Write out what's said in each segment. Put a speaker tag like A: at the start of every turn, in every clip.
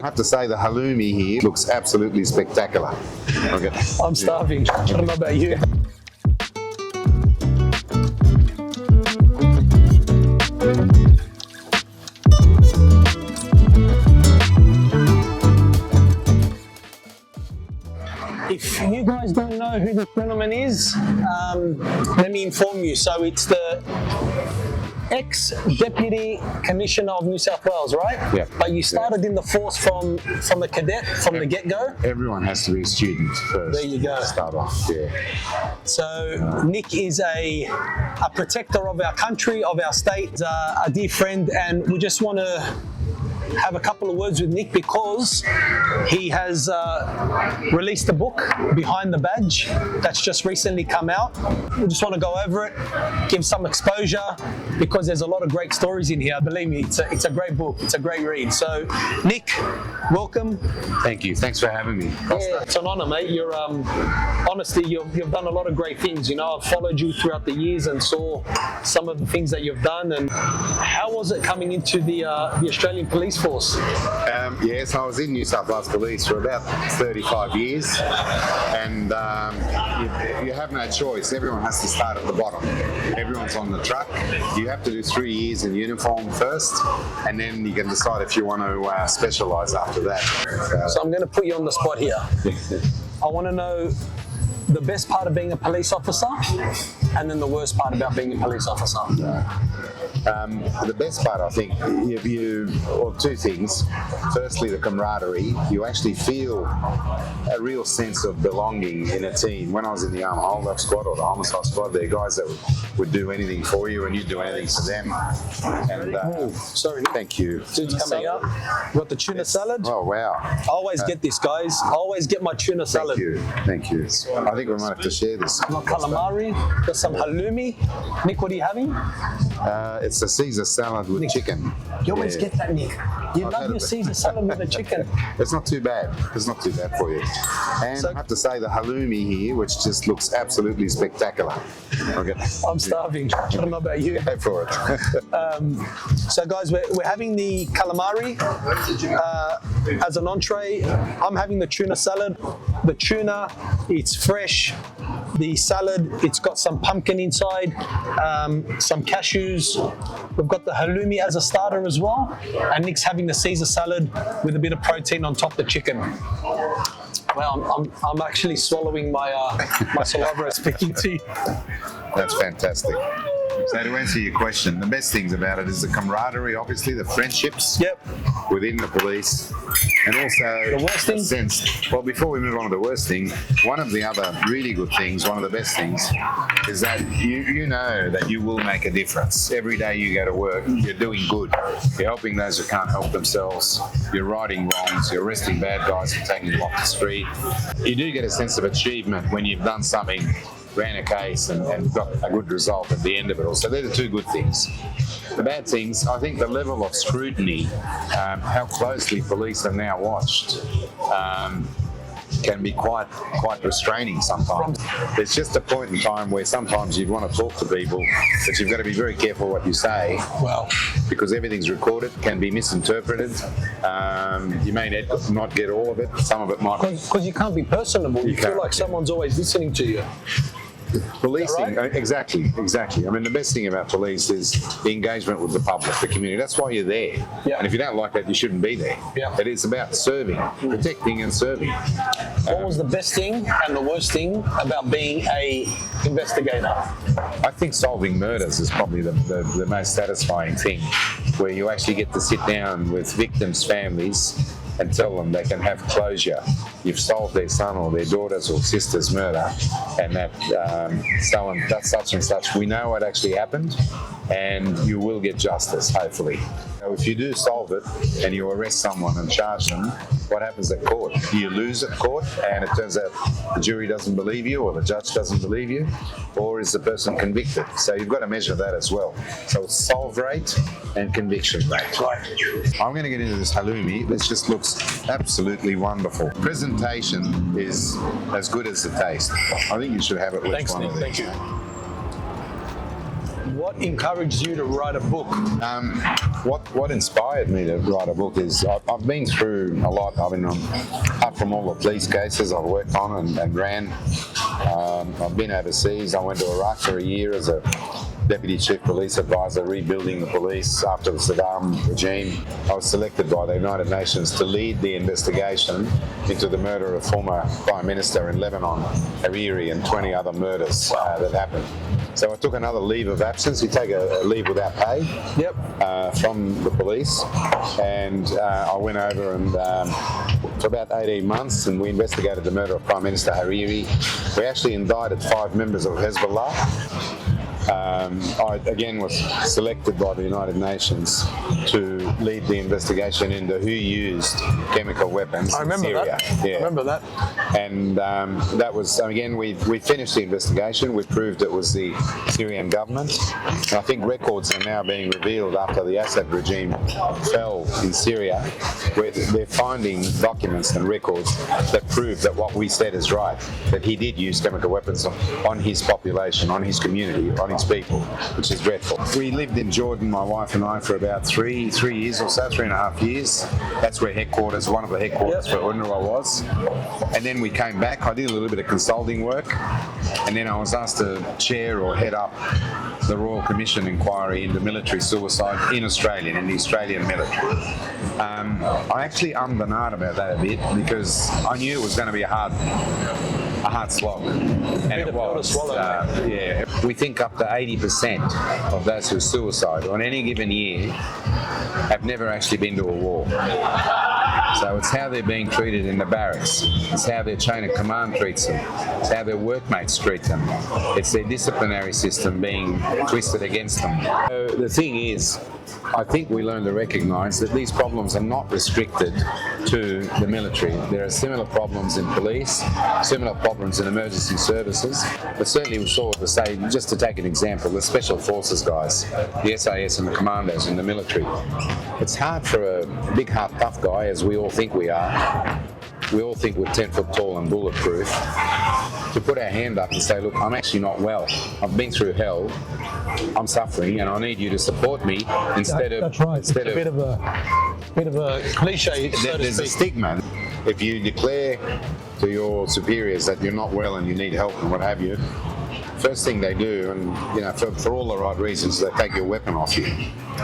A: I have to say the halloumi here looks absolutely spectacular. Okay.
B: I'm starving. I don't know about you. If you guys don't know who this gentleman is, let me inform you. So it's the ex-Deputy Commissioner of New South Wales, right?
A: Yeah.
B: But you started in the force from a cadet, from the get-go?
A: Everyone has to be a student first.
B: There you go.
A: Start off, yeah.
B: So Nick is a protector of our country, of our state, a dear friend, and we just want to have a couple of words with Nick because he has released a book, Behind the Badge, that's just recently come out. We just want to go over it, give some exposure because there's a lot of great stories in here. Believe me, it's a great book, it's a great read. So Nick, welcome.
A: Thank you. Thanks for having me.
B: Yeah, it's an honour, mate. You're honestly, you've done a lot of great things. You know, I've followed you throughout the years and saw some of the things that you've done. And how was it coming into the Australian Police Force?
A: Yes, I was in New South Wales Police for about 35 years, and you have no choice. Everyone has to start at the bottom. Everyone's on the truck. You have to do 3 years in uniform first, and then you can decide if you want to specialise after that.
B: So I'm going to put you on the spot here. I want to know the best part of being a police officer and then the worst part about being a police officer.
A: The best part, I think, well, two things. Firstly, the camaraderie. You actually feel a real sense of belonging in a team. When I was in the armed hold-up squad or the homicide squad, there are guys that would do anything for you and you'd do anything for them. And
B: sorry,
A: thank you.
B: Dude's coming up. You got the tuna salad?
A: Oh, wow.
B: I always get this, guys. I always get my tuna salad.
A: Thank you. I think we might have to share this.
B: Got calamari, got some halloumi. Nick, what are you having?
A: It's a Caesar salad with
B: Nick,
A: chicken.
B: You always get that, Nick. You love your Caesar salad with the chicken.
A: It's not too bad. It's not too bad for you. And I have to say the halloumi here, which just looks absolutely spectacular. Okay.
B: I'm starving. I don't know about you.
A: Go for it.
B: So guys, we're having the calamari as an entree. I'm having the tuna salad. The tuna, it's fresh. The salad, it's got some pumpkin inside, some cashews. We've got the halloumi as a starter as well. And Nick's having the Caesar salad with a bit of protein on top of the chicken. Well, I'm actually swallowing my saliva as speaking to you.
A: That's fantastic. So to answer your question, the best things about it is the camaraderie, obviously, the friendships within the police, and also
B: the worst thing?
A: sense. Well, before we move on to the worst thing, one of the other really good things, one of the best things, is that you know that you will make a difference. Every day you go to work, you're doing good. You're helping those who can't help themselves. You're righting wrongs. You're arresting bad guys and taking them off the street. You do get a sense of achievement when you've done something, ran a case and got a good result at the end of it all. So they're the two good things. The bad things, I think the level of scrutiny, how closely police are now watched, can be quite restraining sometimes. There's just a point in time where sometimes you want to talk to people, but you've got to be very careful what you say.
B: Well,
A: because everything's recorded, can be misinterpreted. You may not get all of it. Some of it might.
B: Because you can't be personable. You feel like someone's always listening to you.
A: Policing,
B: right?
A: Exactly. I mean, the best thing about police is the engagement with the public, the community. That's why you're there.
B: Yeah.
A: And if you don't like that, you shouldn't be there.
B: Yeah.
A: It is about serving, protecting and serving.
B: What was the best thing and the worst thing about being a investigator?
A: I think solving murders is probably the most satisfying thing, where you actually get to sit down with victims' families and tell them they can have closure. You've solved their son or their daughter's or sister's murder, and that that's such and such. We know what actually happened, and you will get justice, hopefully. So if you do solve it and you arrest someone and charge them, what happens at court? Do you lose at court and it turns out the jury doesn't believe you or the judge doesn't believe you? Or is the person convicted? So you've got to measure that as well. So it's solve rate and conviction rate.
B: Right.
A: I'm going to get into this halloumi. This just looks absolutely wonderful. Presentation is as good as the taste. I think you should have at least one of these.
B: Thank you. What encouraged you to write a book?
A: What inspired me to write a book is I've been through a lot. I mean, apart from all the police cases I've worked on and ran, I've been overseas. I went to Iraq for a year as a Deputy Chief Police Advisor, rebuilding the police after the Saddam regime. I was selected by the United Nations to lead the investigation into the murder of former Prime Minister in Lebanon, Hariri, and 20 other murders that happened. So I took another leave of absence. You take a leave without pay from the police, and I went over and for about 18 months, and we investigated the murder of Prime Minister Hariri. We actually indicted 5 members of Hezbollah. I again was selected by the United Nations to lead the investigation into who used chemical weapons in Syria.
B: I remember that.
A: And that was, again, we finished the investigation. We proved it was the Syrian government. And I think records are now being revealed after the Assad regime fell in Syria, where they're finding documents and records that prove that what we said is right, that he did use chemical weapons on his population, on his community, on his people, which is dreadful. We lived in Jordan, my wife and I, for about three years or so, 3.5 years. That's where one of the headquarters for UNRWA was. And then we came back. I did a little bit of consulting work, and then I was asked to chair or head up the Royal Commission inquiry into military suicide in Australia, in the Australian military. I actually ummed and ahed about that a bit because I knew it was going to be a hard slog, and it was. We think up to 80% of those who are suicide on any given year have never actually been to a war. So it's how they're being treated in the barracks. It's how their chain of command treats them. It's how their workmates treat them. It's their disciplinary system being twisted against them. So the thing is, I think we learn to recognise that these problems are not restricted to the military. There are similar problems in police, similar problems in emergency services, but certainly we saw, just to take an example, the Special Forces guys, the SAS and the commandos in the military. It's hard for a big, hard, tough guy, as we all think we are. We all think we're 10 foot tall and bulletproof, to put our hand up and say, look, I'm actually not well. I've been through hell. I'm suffering, and I need you to support me instead of.
B: That's right. It's a bit of a cliche.
A: There's a stigma. If you declare to your superiors that you're not well and you need help and what have you, first thing they do, and for all the right reasons, they take your weapon off you,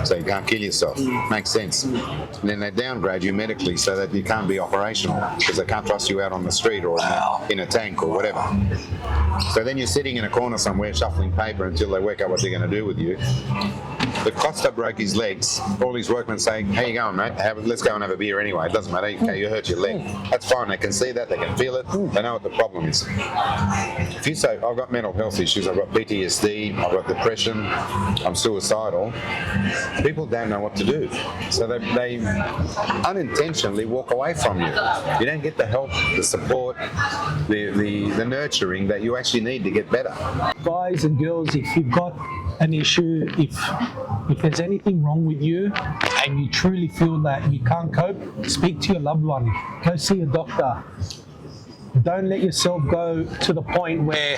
A: so you can't kill yourself. Makes sense. And then they downgrade you medically so that you can't be operational because they can't trust you out on the street or in a tank or whatever. So then you're sitting in a corner somewhere shuffling paper until they work out what they're going to do with you. The Costa broke his legs. All his workmen say, "How you going, mate? Let's go and have a beer anyway. It doesn't matter. Okay, you hurt your leg. That's fine. They can see that. They can feel it. They know what the problem is." If you say, "I've got mental health issues. I've got PTSD. I've got depression. I'm suicidal," people don't know what to do. So they unintentionally walk away from you. You don't get the help, the support, the nurturing that you actually need to get better.
B: Guys and girls, if you've got an issue, if there's anything wrong with you and you truly feel that you can't cope, speak to your loved one. Go see a doctor. Don't let yourself go to the point where,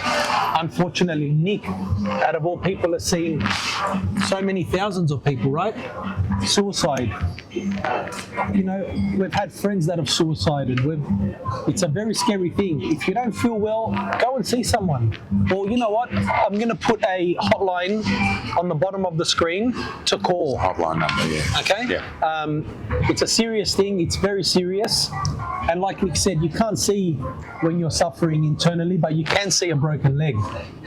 B: unfortunately, Nick, out of all people, has seen so many thousands of people, right? Suicide. We've had friends that have suicided. It's a very scary thing. If you don't feel well, go and see someone. Or you know what? I'm going to put a hotline on the bottom of the screen to call.
A: Hotline number, yeah.
B: Okay?
A: Yeah.
B: It's a serious thing. It's very serious. And like Nick said, you can't see when you're suffering internally, but you can see a broken leg.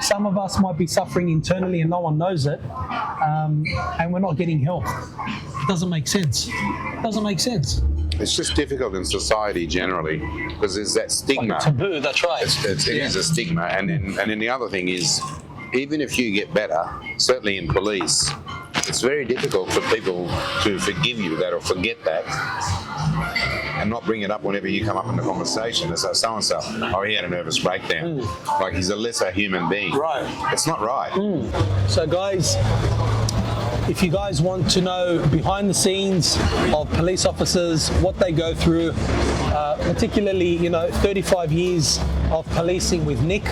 B: Some of us might be suffering internally and no one knows it, and we're not getting help. It doesn't make sense. It doesn't make sense.
A: It's just difficult in society generally because there's that stigma.
B: Like taboo, that's right.
A: It is a stigma. And then the other thing is, even if you get better, certainly in police, it's very difficult for people to forgive you that or forget that and not bring it up whenever you come up in the conversation. It's like so-and-so, oh, he had a nervous breakdown. Like he's a lesser human being.
B: Right.
A: It's not right.
B: So guys, if you guys want to know behind the scenes of police officers, what they go through, particularly, 35 years of policing with Nick,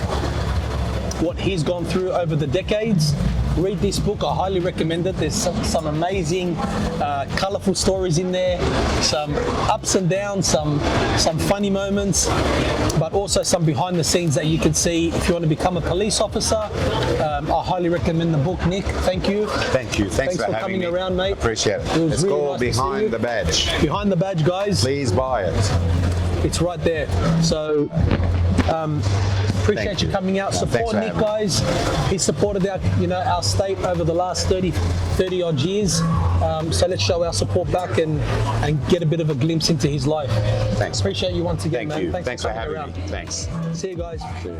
B: what he's gone through over the decades, read this book. I highly recommend it. There's some amazing, colourful stories in there, some ups and downs, some funny moments, but also some behind the scenes that you can see if you want to become a police officer. I highly recommend the book, Nick. Thank you.
A: Thank you. Thanks for having
B: coming
A: me.
B: around, mate.
A: Appreciate it.
B: It was
A: It's
B: really
A: called
B: nice to see you.
A: Behind the Badge.
B: Behind the Badge, guys.
A: Please buy it.
B: It's right there. So appreciate
A: Thank
B: you
A: you.
B: coming out.
A: Yeah, thanks
B: Support
A: for
B: Nick,
A: having me.
B: guys. He's supported our state over the last 30 odd years. So let's show our support back and get a bit of a glimpse into his life.
A: Thanks.
B: Appreciate you once again,
A: Thank
B: man.
A: you.
B: Thanks
A: Thanks for
B: coming
A: having
B: around.
A: me. Thanks.
B: See you guys.
A: See you.